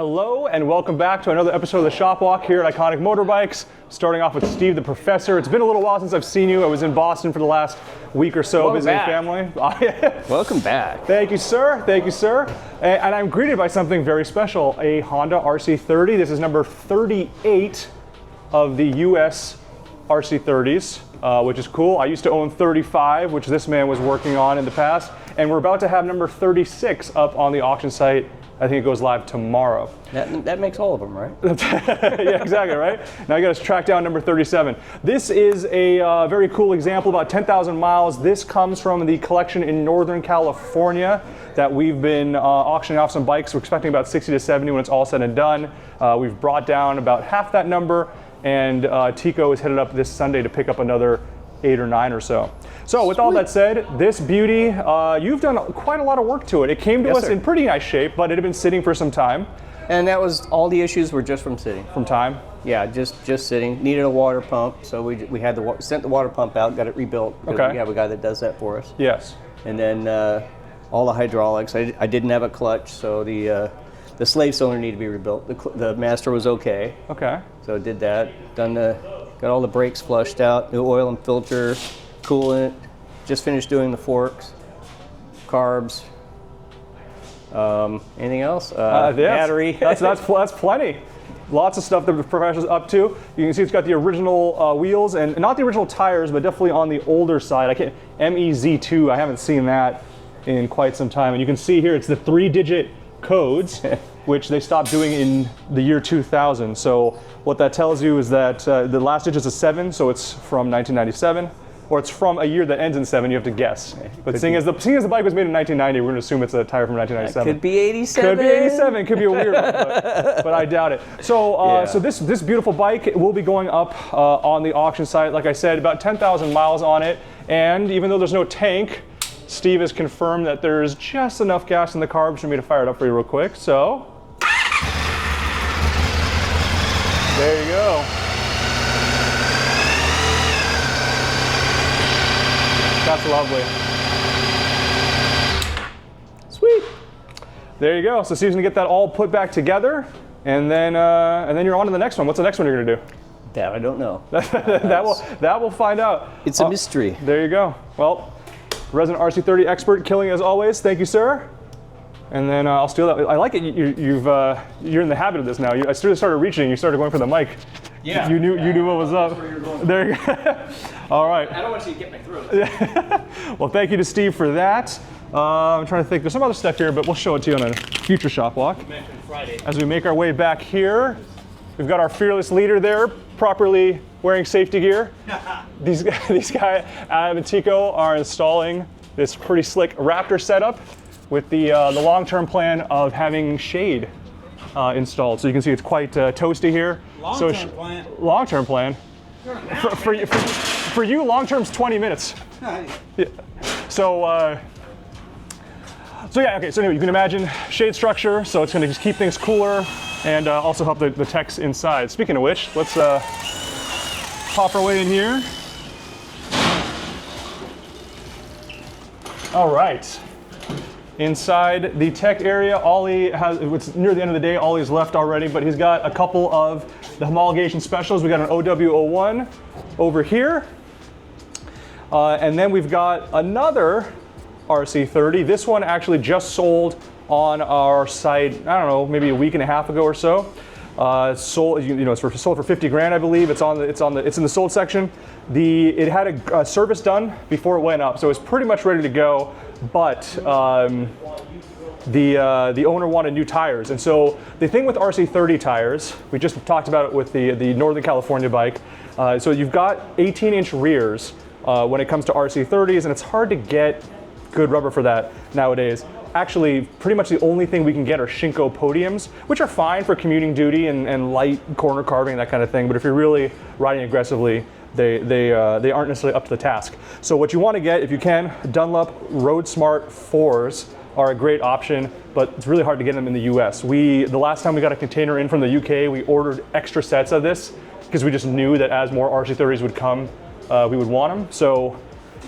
Hello and welcome back to another episode of the Shop Walk here at Iconic Motorbikes. Starting off with Steve the Professor. It's been a little while since I've seen you. I was in Boston for the last week or so visiting family. Welcome back. Thank you, sir. Thank you, sir. And I'm greeted by something very special, a Honda RC30. This is number 38 of the US RC30s, which is cool. I used to own 35, which this man was working on in the past. And we're about to have number 36 up on the auction site. I think it goes live tomorrow. That makes all of them, right? Yeah, exactly, right? Now I got to track down number 37. This is a very cool example, about 10,000 miles. This comes from the collection in Northern California that we've been auctioning off some bikes. We're expecting about 60 to 70 when it's all said and done. We've brought down about half that number, and Tico is headed up this Sunday to pick up another 8 or 9 or so. So with all that said, this beauty, you've done quite a lot of work to it. It came to us in pretty nice shape, but it had been sitting for some time. And that was, all the issues were just from sitting. From time? Yeah, just sitting. Needed a water pump, so we had sent the water pump out, got it rebuilt. Okay. We have a guy that does that for us. Yes. And then all the hydraulics. I didn't have a clutch, so the slave cylinder needed to be rebuilt. The master was okay. Okay. So did that. Got all the brakes flushed out, new oil and filter, coolant. Just finished doing the forks, carbs. Anything else? Battery. That's plenty. Lots of stuff that the professional's up to. You can see it's got the original wheels and not the original tires, but definitely on the older side. MEZ2. I haven't seen that in quite some time. And you can see here it's the 3-digit codes, which they stopped doing in the year 2000. So what that tells you is that the last digit is a 7, so it's from 1997, or it's from a year that ends in 7. You have to guess. But seeing as the bike was made in 1990, we're going to assume it's a tire from 1997. Could be 87. Could be 87. Could be a weird one, but I doubt it. So, so this beautiful bike will be going up on the auction site. Like I said, about 10,000 miles on it, and even though there's no tank, Steve has confirmed that there's just enough gas in the carbs for me to fire it up for you real quick. So, there you go. That's lovely. Sweet. There you go. So Steve's gonna get that all put back together, and then you're on to the next one. What's the next one you're gonna do? That I don't know. that we'll find out. It's a mystery. There you go. Well, resident RC30 expert, killing as always. Thank you, sir. And then I'll steal that. I like it. You're in the habit of this now. I started reaching. You started going for the mic. Yeah. You knew what was up. There you go. All right. I don't want you to get my throat. Well, thank you to Steve for that. I'm trying to think. There's some other stuff here, but we'll show it to you on a future shop walk. You mentioned Friday. As we make our way back here, we've got our fearless leader there, properly wearing safety gear. These guys, Adam and Tico, are installing this pretty slick Raptor setup with the long-term plan of having shade installed. So you can see it's quite toasty here. Long-term plan. Long-term plan. For you, long-term's 20 minutes. Yeah. So yeah, okay, so anyway, you can imagine shade structure, so it's gonna just keep things cooler and also help the techs inside. Speaking of which, let's pop our way in here. All right. Inside the tech area, Ollie it's near the end of the day, Ollie's left already, but he's got a couple of the homologation specials. We got an OWO1 over here. And then we've got another RC30. This one actually just sold on our site, I don't know, maybe a week and a half ago or so. Sold, it's sold for 50 grand, I believe. It's in the sold section. It had a service done before it went up, so it's pretty much ready to go. But the owner wanted new tires, and so the thing with RC30 tires, we just talked about it with the Northern California bike. So you've got 18-inch rears when it comes to RC30s, and it's hard to get good rubber for that nowadays. Actually, pretty much the only thing we can get are Shinko podiums, which are fine for commuting duty and light corner carving, that kind of thing. But if you're really riding aggressively, they aren't necessarily up to the task. So what you want to get, if you can, Dunlop Road Smart 4s are a great option, but it's really hard to get them in the US. The last time we got a container in from the UK, we ordered extra sets of this because we just knew that as more RC30s would come, we would want them. So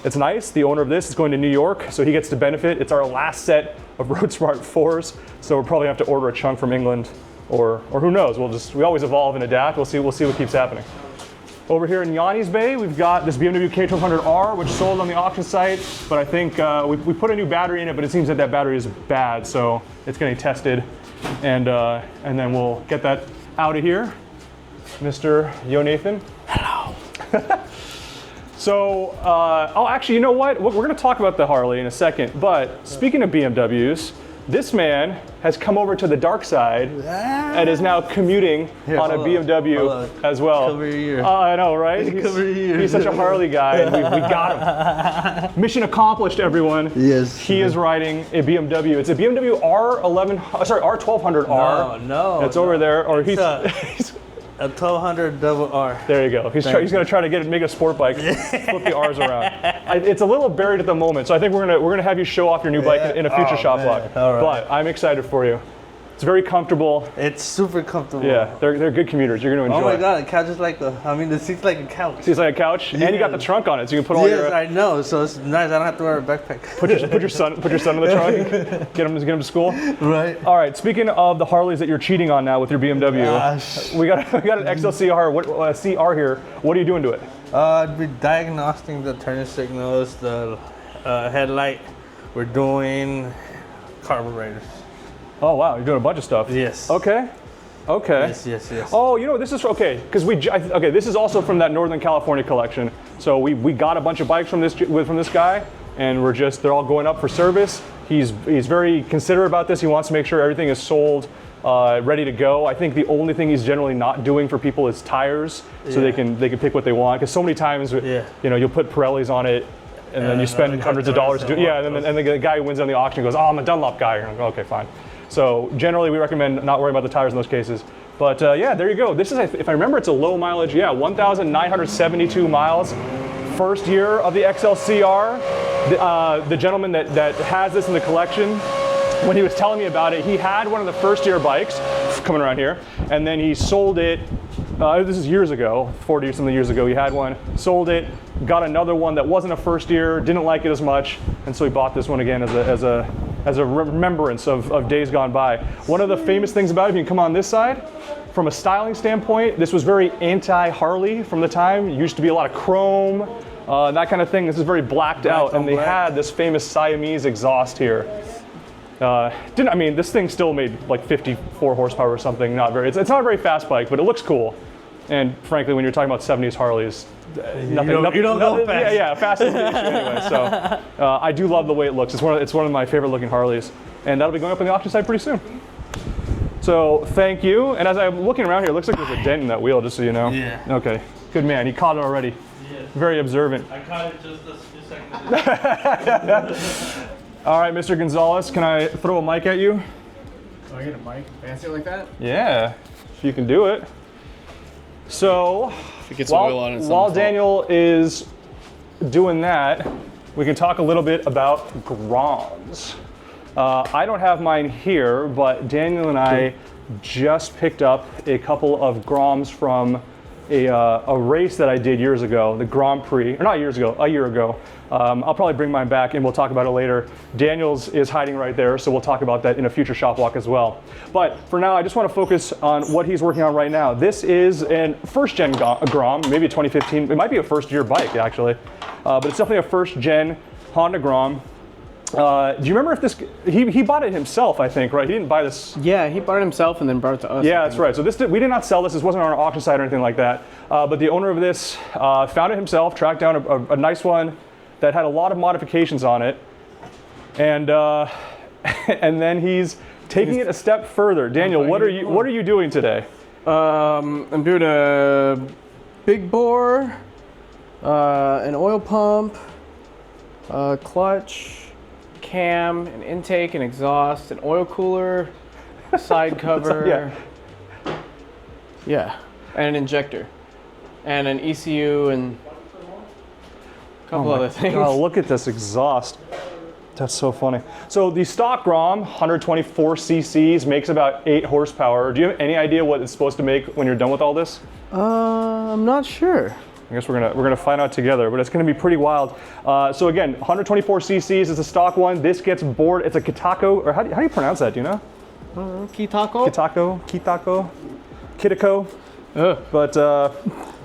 it's nice. The owner of this is going to New York, so he gets to benefit. It's our last set of Road Smart 4s, so we'll probably have to order a chunk from England or who knows? We always evolve and adapt. We'll see what keeps happening. Over here in Yanni's Bay, we've got this BMW K1200R, which sold on the auction site, but I think we put a new battery in it, but it seems that battery is bad, so it's getting tested, and then we'll get that out of here. Mr. Yo Nathan. Hello. So, oh, actually, you know what? We're going to talk about the Harley in a second, but speaking of BMWs, this man has come over to the dark side and is now commuting on a BMW as well. Come here. I know, right? He's such a Harley guy, and we got him. Mission accomplished, everyone. Yes. He is riding a BMW. It's a BMW R1200R. No. It's over there, or he's a 1200R. There you go. He's going to try to make a sport bike, flip the R's around. It's a little buried at the moment, so I think we're gonna have you show off your new bike in a future shop vlog. All right. But I'm excited for you. It's very comfortable. It's super comfortable. Yeah, they're good commuters. You're gonna enjoy. Oh my god, the couch is like the seat's like a couch. Seat's like a couch, and you got the trunk on it, so you can put all your. Yes, I know. So it's nice. I don't have to wear a backpack. Put your son in the trunk. Get him to school. Right. All right. Speaking of the Harleys that you're cheating on now with your BMW, we got an XLCR. CR here. What are you doing to it? I'd be diagnosing the turning signals, the headlight. We're doing carburetors. Oh wow, you're doing a bunch of stuff. Yes. Okay. Yes. Oh, you know, this is okay because this is also from that Northern California collection. So we got a bunch of bikes from this guy, and they're all going up for service. He's very considerate about this. He wants to make sure everything is sold, ready to go. I think the only thing he's generally not doing for people is tires, so they can pick what they want. Because so many times, you know, you'll put Pirellis on it, and then you spend hundreds of dollars to do it. Yeah, and the guy who wins on the auction goes, "Oh, I'm a Dunlop guy." And I'm like, okay, fine. So generally, we recommend not worrying about the tires in those cases. But yeah, there you go. This is, if I remember, it's a low mileage. Yeah, 1,972 miles. First year of the XLCR. The gentleman that has this in the collection, when he was telling me about it, he had one of the first year bikes coming around here, and then he sold it. This is years ago, 40 or something years ago. He had one, sold it, got another one that wasn't a first year, didn't like it as much, and so he bought this one again as a remembrance of days gone by. One of the famous things about it, if you can come on this side, from a styling standpoint, this was very anti-Harley from the time. It used to be a lot of chrome, that kind of thing. This is very blacked out, and they had this famous Siamese exhaust here. This thing still made like 54 horsepower or something. It's not a very fast bike, but it looks cool. And frankly, when you're talking about 70s Harleys, nothing go fast. Yeah, fast is the issue anyway. So I do love the way it looks. It's one of my favorite looking Harleys, and that'll be going up on the auction site pretty soon. So thank you. And as I'm looking around here, it looks like there's a dent in that wheel, just so you know. Yeah. Okay. Good man. He caught it already. Yes. Very observant. I caught it just a few seconds ago. All right, Mr. Gonzalez, can I throw a mic at you? Oh, I get a mic? Fancy like that? Yeah, if you can do it. So, If it gets oil on it, while Daniel is doing that, we can talk a little bit about Groms. I don't have mine here, but Daniel and I just picked up a couple of Groms from a race that I did years ago, the Grand Prix, or not years ago, a year ago. I'll probably bring mine back and we'll talk about it later. Daniel's is hiding right there, so we'll talk about that in a future shop walk as well. But for now, I just want to focus on what he's working on right now. This is a first gen Grom, maybe a 2015, it might be a first year bike actually, but it's definitely a first gen Honda Grom. Do you remember if this, he bought it himself, I think, right? He didn't buy this. Yeah, he bought it himself and then brought it to us. Yeah, that's right. So we did not sell this. This wasn't on our auction site or anything like that. But the owner of this found it himself, tracked down a nice one that had a lot of modifications on it. And and then he's taking it a step further. Daniel, what are you doing today? I'm doing a big bore, an oil pump, clutch, cam, an intake, an exhaust, an oil cooler, side cover, yeah, and an injector, and an ECU, and a couple other things. Oh, look at this exhaust. That's so funny. So the stock Grom, 124 cc's, makes about 8 horsepower. Do you have any idea what it's supposed to make when you're done with all this? I'm not sure. I guess we're gonna find out together, but it's gonna be pretty wild. So again, 124 cc's is a stock one. This gets bored. It's a Kitako, or how do you pronounce that? Do you know? Kitako? Kitako. But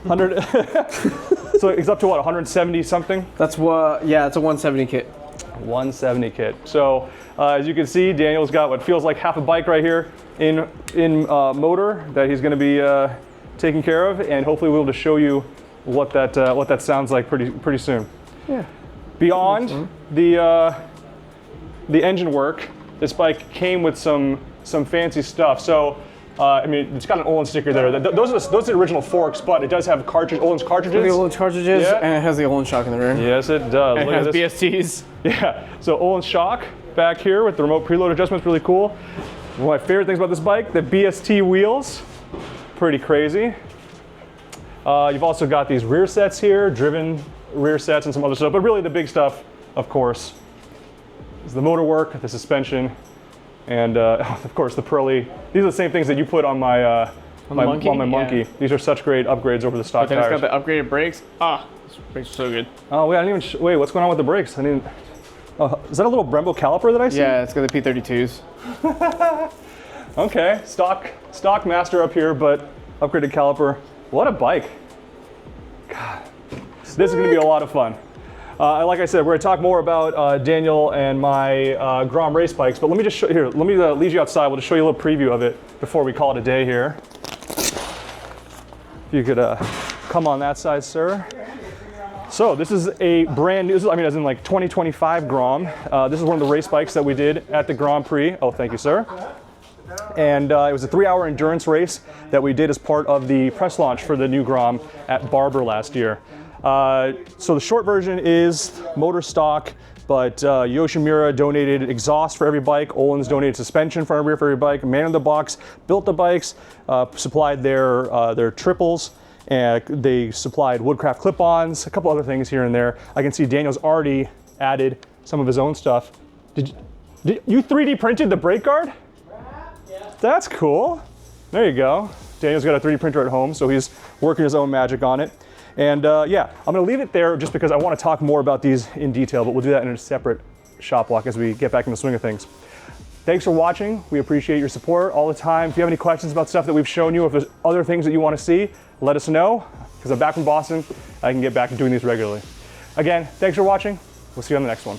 100. So it's up to what, 170 something? That's what, yeah, it's a 170 kit. 170 kit. So as you can see, Daniel's got what feels like half a bike right here in motor that he's going to be taking care of, and hopefully we'll be able to show you what that sounds like pretty soon. Yeah. Beyond the engine work, this bike came with some fancy stuff. So I mean, it's got an OWO1 sticker there. Those are the original forks, but it does have OWO1's cartridges. The OWO1 cartridges, Yeah. and it has the OWO1 shock in the rear. Yes, it does. And Look it has at this. BSTs. Yeah, so OWO1 shock back here with the remote preload adjustment's really cool. One of my favorite things about this bike, the BST wheels, pretty crazy. You've also got these rear sets here, driven rear sets and some other stuff, but really the big stuff, of course, is the motor work, the suspension, and of course the Pirelli. These are the same things that you put on my Monkey? Monkey. Yeah. These are such great upgrades over the stock But then it's tires. got the upgraded brakes. These brakes are so good. Oh wait, I didn't even wait. What's going on with the brakes? I didn't. Oh, is that a little Brembo caliper that I see? Yeah, it's got the P32s. Okay, stock master up here, but upgraded caliper. What a bike. God, this is gonna be a lot of fun. Like I said, we're gonna talk more about Daniel and my Grom race bikes, but let me just show here. Let me lead you outside. We'll just show you a little preview of it before we call it a day here. If you could come on that side, sir. So this is a brand new, I mean as in like 2025 Grom. This is one of the race bikes that we did at the Grand Prix. Oh, thank you, sir. And it was a 3-hour endurance race that we did as part of the press launch for the new Grom at Barber last year. So the short version is motor stock, but Yoshimura donated exhaust for every bike, OWO1's donated suspension front and rear for every bike, man in the box, built the bikes, supplied their triples, and they supplied Woodcraft clip-ons, a couple other things here and there. I can see Daniel's already added some of his own stuff. Did you 3D printed the brake guard? Yeah. That's cool. There you go. Daniel's got a 3D printer at home, so he's working his own magic on it. And yeah, I'm gonna leave it there just because I wanna talk more about these in detail, but we'll do that in a separate shop walk as we get back in the swing of things. Thanks for watching. We appreciate your support all the time. If you have any questions about stuff that we've shown you, if there's other things that you wanna see, let us know, because I'm back from Boston. I can get back to doing these regularly. Again, thanks for watching. We'll see you on the next one.